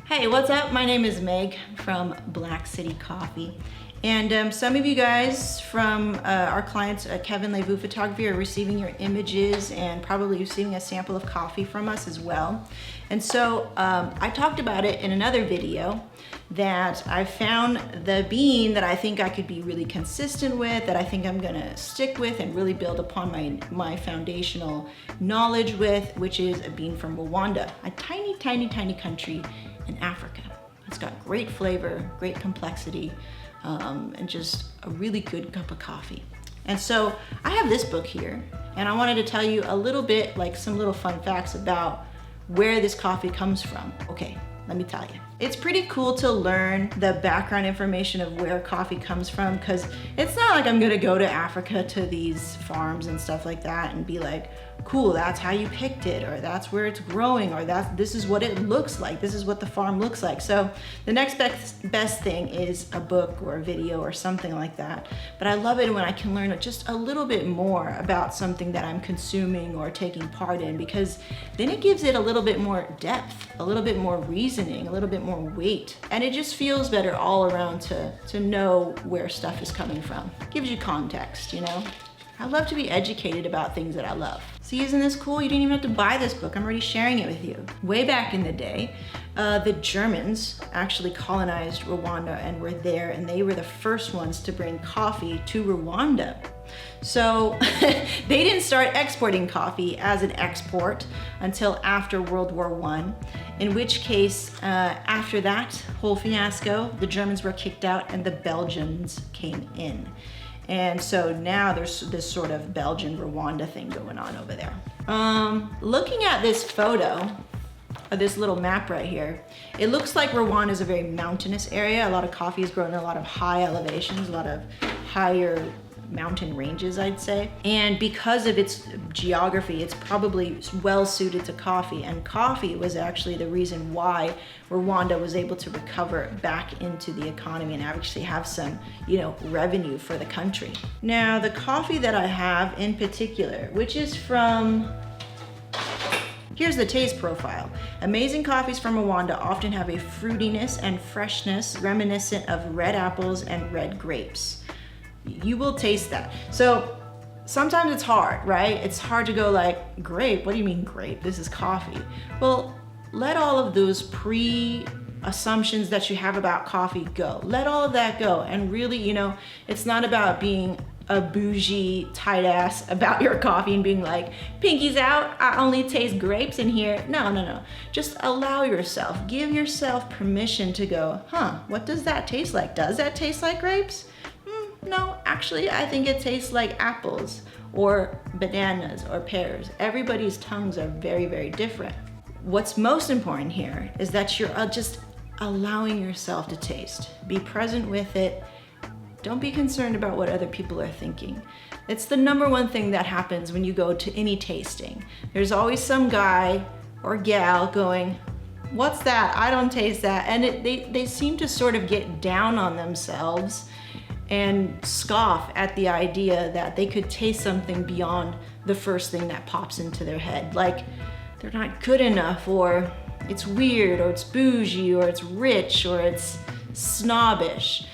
Hey, what's up? My name is Meg from Blkcity Coffee. And some of you guys from our clients at Kevin Levu Photography are receiving your images and probably receiving a sample of coffee from us as well. And so I talked about it in another video that I found the bean that I think I could be really consistent with, that I think I'm gonna stick with and really build upon my foundational knowledge with, which is a bean from Rwanda, a tiny, tiny, tiny country in Africa. It's got great flavor, great complexity, and just a really good cup of coffee. And so I have this book here, and I wanted to tell you a little bit, like some little fun facts about where this coffee comes from. Okay, let me tell you. It's pretty cool to learn the background information of where coffee comes from, because it's not like I'm gonna go to Africa to these farms and stuff like that and be like, cool, that's how you picked it, or that's where it's growing, or this is what it looks like, this is what the farm looks like. So the next best thing is a book or a video or something like that. But I love it when I can learn just a little bit more about something that I'm consuming or taking part in, because then it gives it a little bit more depth, a little bit more reasoning, a little bit more weight. And it just feels better all around to know where stuff is coming from. Gives you context, you know? I love to be educated about things that I love. See, isn't this cool? You didn't even have to buy this book. I'm already sharing it with you. Way back in the day, the Germans actually colonized Rwanda and were there, and they were the first ones to bring coffee to Rwanda. So they didn't start exporting coffee as an export until after World War I, in which case, after that whole fiasco, the Germans were kicked out and the Belgians came in. And so now there's this sort of Belgian Rwanda thing going on over there. Looking at this photo, or this little map right here, it looks like Rwanda is a very mountainous area. A lot of coffee is grown in a lot of high elevations, a lot of higher mountain ranges, I'd say. And because of its geography, it's probably well suited to coffee. And coffee was actually the reason why Rwanda was able to recover back into the economy and actually have some, revenue for the country. Now, the coffee that I have in particular, which is from, here's the taste profile. Amazing coffees from Rwanda often have a fruitiness and freshness reminiscent of red apples and red grapes. You will taste that. So sometimes it's hard, right? It's hard to go like, grape? What do you mean grape? This is coffee. Well, let all of those pre-assumptions that you have about coffee go. Let all of that go. And really, it's not about being a bougie tight ass about your coffee and being like, pinkies out, I only taste grapes in here. No. Just allow yourself, give yourself permission to go, what does that taste like? Does that taste like grapes? No, actually, I think it tastes like apples or bananas or pears. Everybody's tongues are very, very different. What's most important here is that you're just allowing yourself to taste. Be present with it. Don't be concerned about what other people are thinking. It's the number one thing that happens when you go to any tasting. There's always some guy or gal going, what's that? I don't taste that. And they seem to sort of get down on themselves and scoff at the idea that they could taste something beyond the first thing that pops into their head. Like they're not good enough, or it's weird, or it's bougie, or it's rich, or it's snobbish.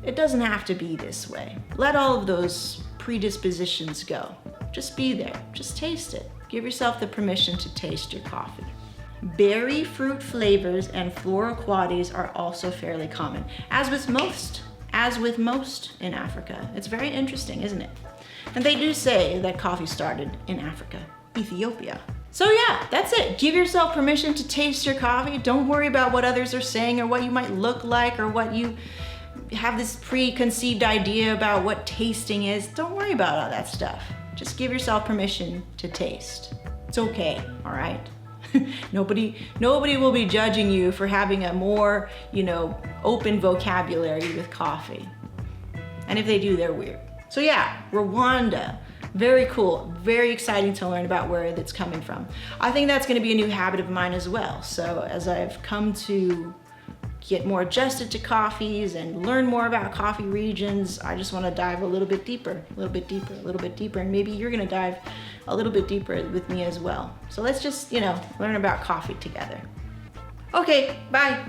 It doesn't have to be this way. Let all of those predispositions go. Just be there, just taste it. Give yourself the permission to taste your coffee. Berry fruit flavors and floral qualities are also fairly common, as with most in Africa. It's very interesting, isn't it? And they do say that coffee started in Africa, Ethiopia. So yeah, that's it. Give yourself permission to taste your coffee. Don't worry about what others are saying or what you might look like or what you have this preconceived idea about what tasting is. Don't worry about all that stuff. Just give yourself permission to taste. It's okay, all right? Nobody will be judging you for having a more, open vocabulary with coffee. And if they do, they're weird. So yeah, Rwanda, very cool, very exciting to learn about where it's coming from. I think that's gonna be a new habit of mine as well. So as I've come to get more adjusted to coffees and learn more about coffee regions, I just wanna dive a little bit deeper, and maybe you're gonna dive a little bit deeper with me as well. So let's just, learn about coffee together. Okay, bye.